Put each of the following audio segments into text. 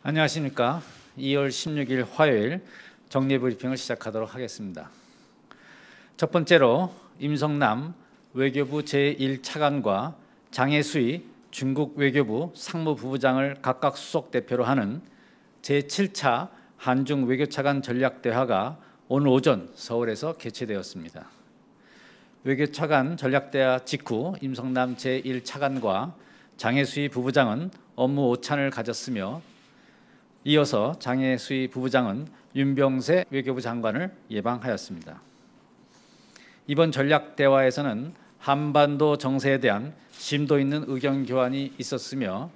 안녕하십니까. 2월 16일 화요일 정례브리핑을 시작하도록 하겠습니다. 첫 번째로 임성남 외교부 제1차관과 장혜수희 중국 외교부 상무부부장을 각각 수석대표로 하는 제7차 한중 외교차관 전략대화가 오늘 오전 서울에서 개최되었습니다. 외교차관 전략대화 직후 임성남 제1차관과 장혜수희 부부장은 업무 오찬을 가졌으며 이어서 장혜수희 부부장은 윤병세 외교부 장관을 예방하였습니다. 이번 전략대화에서는 한반도 정세에 대한 심도 있는 의견 교환이 있었으며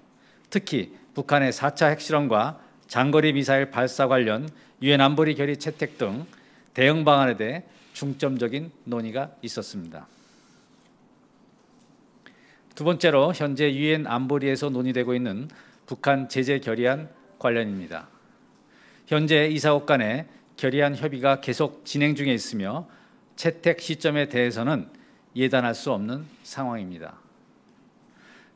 특히 북한의 4차 핵실험과 장거리 미사일 발사 관련 유엔 안보리 결의 채택 등 대응 방안에 대해 중점적인 논의가 있었습니다. 두 번째로 현재 유엔 안보리에서 논의되고 있는 북한 제재 결의안 관련입니다. 현재 이사국 간의 결의안 협의가 계속 진행 중에 있으며 채택 시점에 대해서는 예단할 수 없는 상황입니다.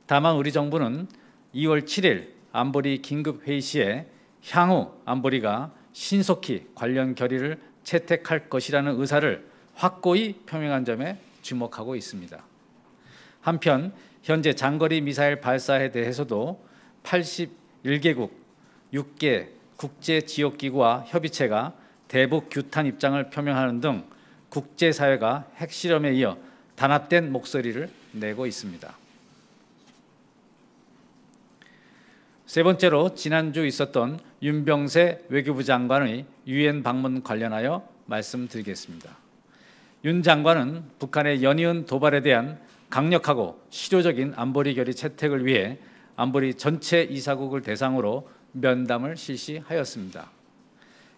다만 우리 정부는 2월 7일 안보리 긴급회의 시에 향후 안보리가 신속히 관련 결의를 채택할 것이라는 의사를 확고히 표명한 점에 주목하고 있습니다. 한편 현재 장거리 미사일 발사에 대해서도 81개국 6개 국제지역기구와 협의체가 대북 규탄 입장을 표명하는 등 국제사회가 핵실험에 이어 단합된 목소리를 내고 있습니다. 세 번째로 지난주 있었던 윤병세 외교부 장관의 유엔 방문 관련하여 말씀드리겠습니다. 윤 장관은 북한의 연이은 도발에 대한 강력하고 실효적인 안보리 결의 채택을 위해 안보리 전체 이사국을 대상으로 면담을 실시하였습니다.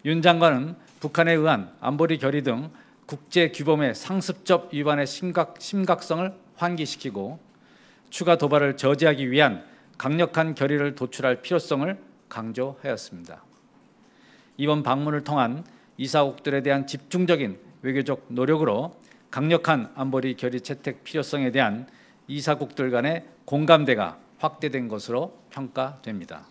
윤 장관은 북한에 의한 안보리 결의 등 국제 규범의 상습적 위반의 심각성을 환기시키고 추가 도발을 저지하기 위한 강력한 결의를 도출할 필요성을 강조하였습니다. 이번 방문을 통한 이사국들에 대한 집중적인 외교적 노력으로 강력한 안보리 결의 채택 필요성에 대한 이사국들 간의 공감대가 확대된 것으로 평가됩니다.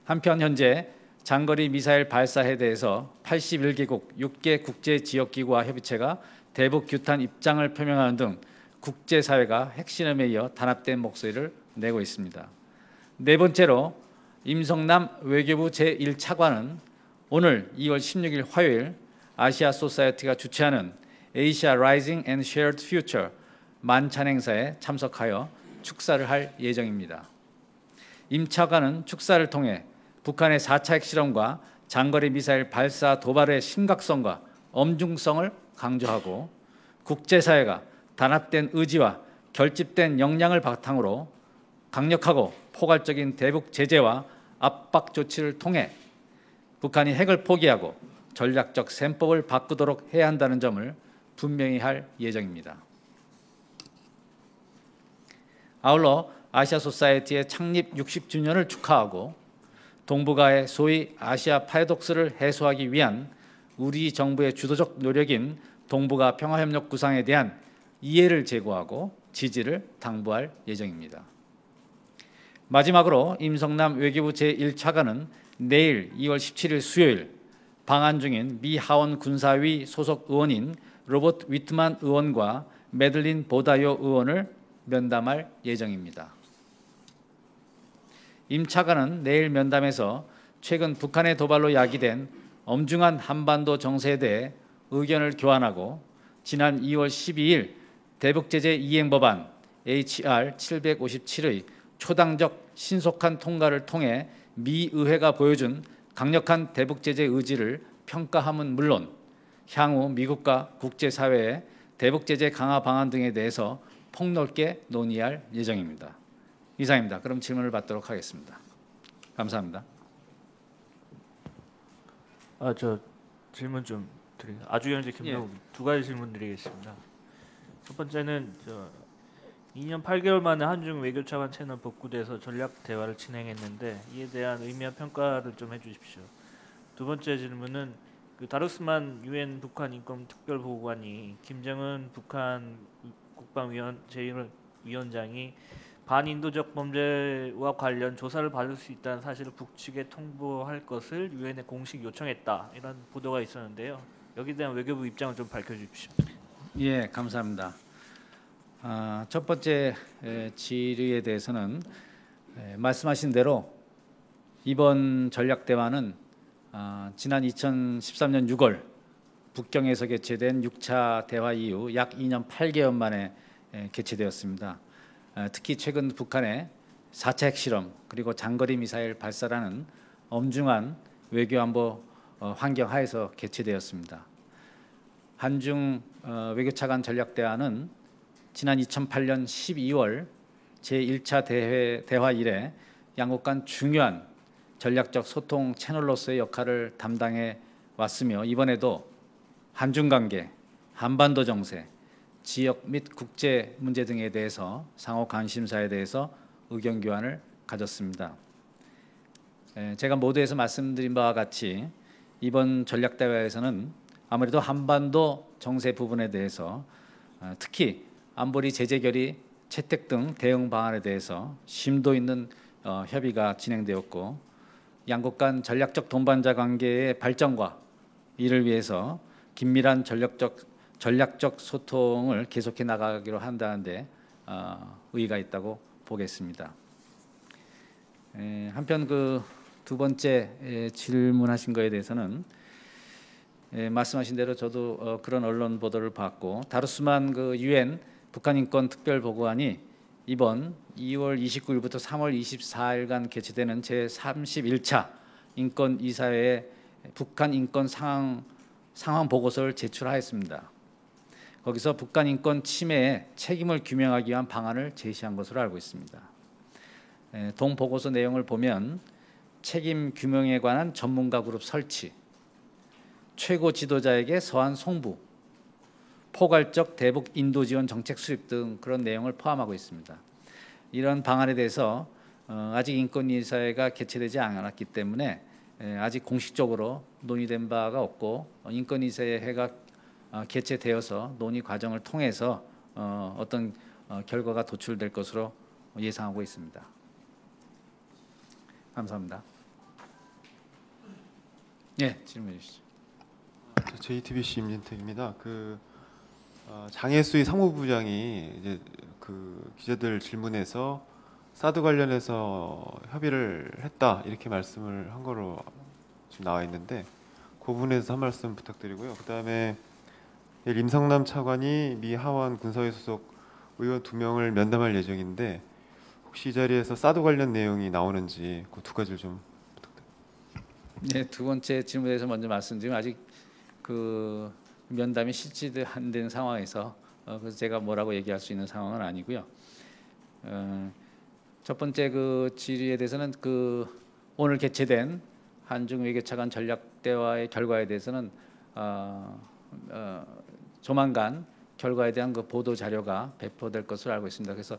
한편 현재 장거리 미사일 발사에 대해서 81개국 6개 국제지역기구와 협의체가 대북 규탄 입장을 표명하는 등 국제사회가 핵실험에 이어 단합된 목소리를 내고 있습니다. 네 번째로 임성남 외교부 제1차관은 오늘 2월 16일 화요일 아시아 소사이어티가 주최하는 Asia Rising and Shared Future 만찬 행사에 참석하여 축사를 할 예정입니다. 임 차관은 축사를 통해 북한의 4차 핵실험과 장거리 미사일 발사 도발의 심각성과 엄중성을 강조하고 국제사회가 단합된 의지와 결집된 역량을 바탕으로 강력하고 포괄적인 대북 제재와 압박 조치를 통해 북한이 핵을 포기하고 전략적 셈법을 바꾸도록 해야 한다는 점을 분명히 할 예정입니다. 아울러 아시아 소사이어티의 창립 60주년을 축하하고 동북아의 소위 아시아 파라독스를 해소하기 위한 우리 정부의 주도적 노력인 동북아 평화협력 구상에 대한 이해를 제고하고 지지를 당부할 예정입니다. 마지막으로 임성남 외교부 제1차관은 내일 2월 17일 수요일 방한 중인 미 하원 군사위 소속 의원인 로버트 위트만 의원과 메들린 보다요 의원을 면담할 예정입니다. 임 차관은 내일 면담에서 최근 북한의 도발로 야기된 엄중한 한반도 정세에 대해 의견을 교환하고 지난 2월 12일 대북제재 이행법안 HR 757의 초당적 신속한 통과를 통해 미 의회가 보여준 강력한 대북제재 의지를 평가함은 물론 향후 미국과 국제사회의 대북제재 강화 방안 등에 대해서 폭넓게 논의할 예정입니다. 이상입니다. 그럼 질문을 받도록 하겠습니다. 감사합니다. 저 질문 좀 드리겠습니다. 아주경제 김명우 두 가지 질문 드리겠습니다. 첫 번째는 2년 8개월 만에 한중 외교차관 채널 복구돼서 전략 대화를 진행했는데 이에 대한 의미와 평가를 좀 해주십시오. 두 번째 질문은 다루스만 유엔 북한 인권 특별보고관이 김정은 북한 국방위원 제1위원장이 반인도적 범죄와 관련 조사를 받을 수 있다는 사실을 북측에 통보할 것을 유엔에 공식 요청했다 이런 보도가 있었는데요. 여기에 대한 외교부 입장을 좀 밝혀주십시오. 예, 감사합니다. 첫 번째 질의에 대해서는 말씀하신 대로 이번 전략 대화는 지난 2013년 6월 북경에서 개최된 6차 대화 이후 약 2년 8개월 만에 개최되었습니다. 특히 최근 북한의 4차 핵실험 그리고 장거리 미사일 발사라는 엄중한 외교안보 환경 하에서 개최되었습니다. 한중 외교차 간 전략대화는 지난 2008년 12월 제1차 대화 이래 양국 간 중요한 전략적 소통 채널로서의 역할을 담당해 왔으며 이번에도 한중 관계, 한반도 정세, 지역 및 국제 문제 등에 대해서 상호 관심사에 대해서 의견 교환을 가졌습니다. 제가 모두에서 말씀드린 바와 같이 이번 전략대화에서는 아무래도 한반도 정세 부분에 대해서 특히 안보리 제재 결의 채택 등 대응 방안에 대해서 심도 있는 협의가 진행되었고 양국 간 전략적 동반자 관계의 발전과 이를 위해서 긴밀한 전략적 소통을 계속해 나가기로 한다는데 의의가 있다고 보겠습니다. 한편 그 두 번째 질문하신 거에 대해서는 말씀하신 대로 저도 그런 언론 보도를 봤고 다루스만 그 유엔 북한 인권 특별 보고관이 이번 2월 29일부터 3월 24일간 개최되는 제 31차 인권 이사회에 북한 인권 상황 보고서를 제출하였습니다. 거기서 북한 인권 침해의 책임을 규명하기 위한 방안을 제시한 것으로 알고 있습니다. 동 보고서 내용을 보면 책임 규명에 관한 전문가 그룹 설치, 최고 지도자에게 서한 송부, 포괄적 대북 인도 지원 정책 수립 등 그런 내용을 포함하고 있습니다. 이런 방안에 대해서 아직 인권이사회가 개최되지 않았기 때문에 아직 공식적으로 논의된 바가 없고 인권이사회가 개최되어서 논의 과정을 통해서 어떤 결과가 도출될 것으로 예상하고 있습니다. 감사합니다. 네, 질문해 주시죠. JTBC 임진택입니다. 장혜수희 상무부장이 이제 그 기자들 질문에서 사드 관련해서 협의를 했다 이렇게 말씀을 한 거로 지금 나와 있는데 그 부분에서 한 말씀 부탁드리고요. 그다음에 임성남 차관이 미 하원 군사위 소속 의원 2명을 면담할 예정인데 혹시 이 자리에서 사드 관련 내용이 나오는지 그 두 가지를 좀 네, 두 번째 질문에 대해서 먼저 말씀드리면 아직 그 면담이 실시도 안 된 상황에서 그래서 제가 뭐라고 얘기할 수 있는 상황은 아니고요. 첫 번째 그 질의에 대해서는 그 오늘 개최된 한중 외교차 간 전략 대화의 결과에 대해서는 조만간 결과에 대한 그 보도 자료가 배포될 것으로 알고 있습니다. 그래서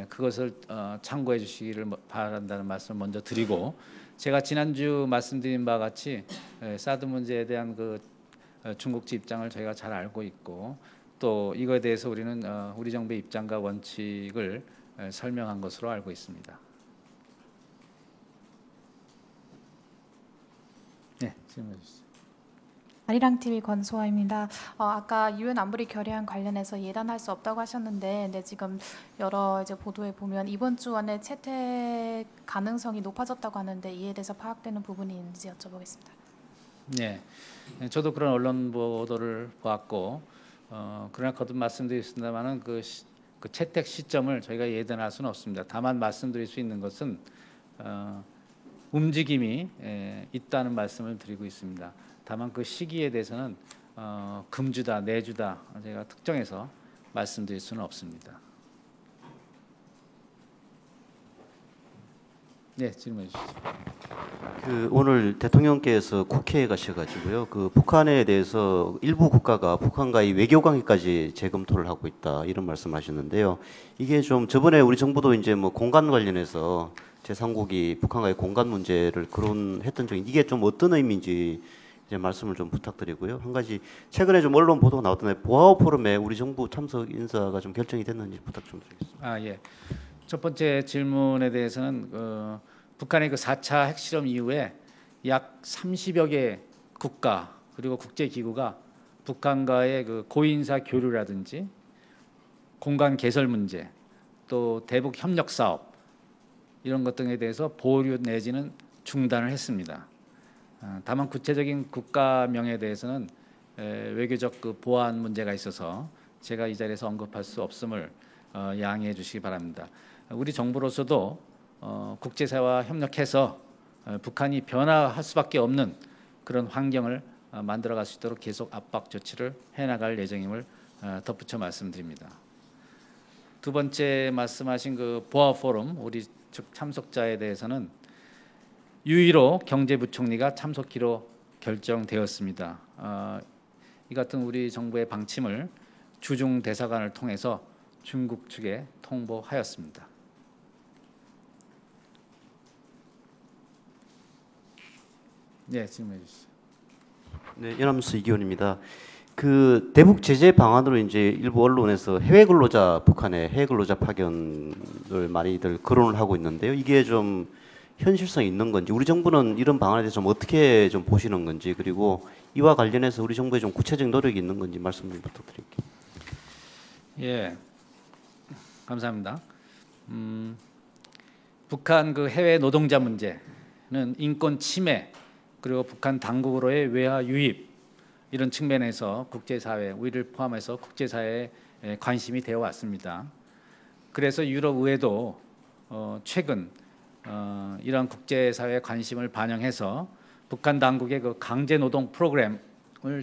그것을 참고해 주시기를 바란다는 말씀을 먼저 드리고 제가 지난주 말씀드린 바와 같이 사드 문제에 대한 그 중국지 입장을 저희가 잘 알고 있고 또 이거에 대해서 우리는 우리 정부의 입장과 원칙을 설명한 것으로 알고 있습니다. 네, 질문해 주시죠. 아리랑 TV 권소아입니다. 아까 유엔 안보리 결의안 관련해서 예단할 수 없다고 하셨는데, 지금 여러 이제 보도에 보면 이번 주 안에 채택 가능성이 높아졌다고 하는데 이에 대해서 파악되는 부분이 있는지 여쭤보겠습니다. 네, 저도 그런 언론 보도를 보았고, 그러나 거듭 말씀드리겠습니다만은 그 채택 시점을 저희가 예단할 수는 없습니다. 다만 말씀드릴 수 있는 것은 움직임이 있다는 말씀을 드리고 있습니다. 다만 그 시기에 대해서는 금주다, 내주다 제가 특정해서 말씀드릴 수는 없습니다. 네, 질문해 주시죠. 오늘 대통령께서 국회에 가셔가지고요. 북한에 대해서 일부 국가가 북한과의 외교 관계까지 재검토를 하고 있다 이런 말씀하셨는데요. 이게 좀 저번에 우리 정부도 이제 뭐 공간 관련해서 제3국이 북한과의 공간 문제를 거론했던 적이 이게 좀 어떤 의미인지 이제 말씀을 좀 부탁드리고요. 한 가지 최근에 좀 언론 보도가 나왔던데 보아오 포럼에 우리 정부 참석 인사가 좀 결정이 됐는지 부탁 좀 드리겠습니다. 예. 첫 번째 질문에 대해서는 북한의 그 4차 핵실험 이후에 약 30여 개 국가 그리고 국제 기구가 북한과의 그 고위인사 교류라든지 공간 개설 문제 또 대북 협력 사업 이런 것 등에 대해서 보류 내지는 중단을 했습니다. 다만 구체적인 국가명에 대해서는 외교적 그 보안 문제가 있어서 제가 이 자리에서 언급할 수 없음을 양해해 주시기 바랍니다. 우리 정부로서도 국제사회와 협력해서 북한이 변화할 수밖에 없는 그런 환경을 만들어갈 수 있도록 계속 압박 조치를 해나갈 예정임을 덧붙여 말씀드립니다. 두 번째 말씀하신 그 보아 포럼 우리 측 참석자에 대해서는 유일호 경제부총리가 참석키로 결정되었습니다. 이 같은 우리 정부의 방침을 주중 대사관을 통해서 중국 측에 통보하였습니다. 네, 질문해 주시죠. 네, 연합뉴스 이기훈입니다. 그 대북 제재 방안으로 이제 일부 언론에서 해외 근로자 북한의 해외 근로자 파견을 많이들 거론을 하고 있는데요. 이게 좀 현실성이 있는 건지 우리 정부는 이런 방안에 대해서 좀 어떻게 좀 보시는 건지 그리고 이와 관련해서 우리 정부의 좀 구체적인 노력이 있는 건지 말씀 좀 부탁드릴게요. 예, 감사합니다. 북한 그 해외 노동자 문제는 인권 침해 그리고 북한 당국으로의 외화 유입 이런 측면에서 국제사회 우리를 포함해서 국제사회에 관심이 되어 왔습니다. 그래서 유럽 의회도 최근 이러한 국제사회의 관심을 반영해서 북한 당국의 그 강제 노동 프로그램을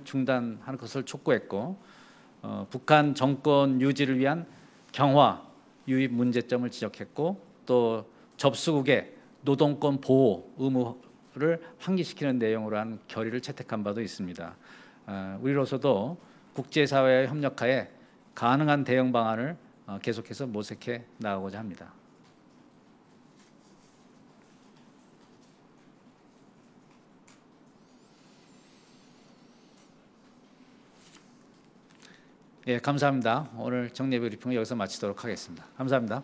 중단하는 것을 촉구했고 북한 정권 유지를 위한 경화 유입 문제점을 지적했고 또 접수국의 노동권 보호 의무를 환기시키는 내용으로 한 결의를 채택한 바도 있습니다. 우리로서도 국제사회와 협력하에 가능한 대응 방안을 계속해서 모색해 나가고자 합니다. 예, 감사합니다. 오늘 정례 브리핑을 여기서 마치도록 하겠습니다. 감사합니다.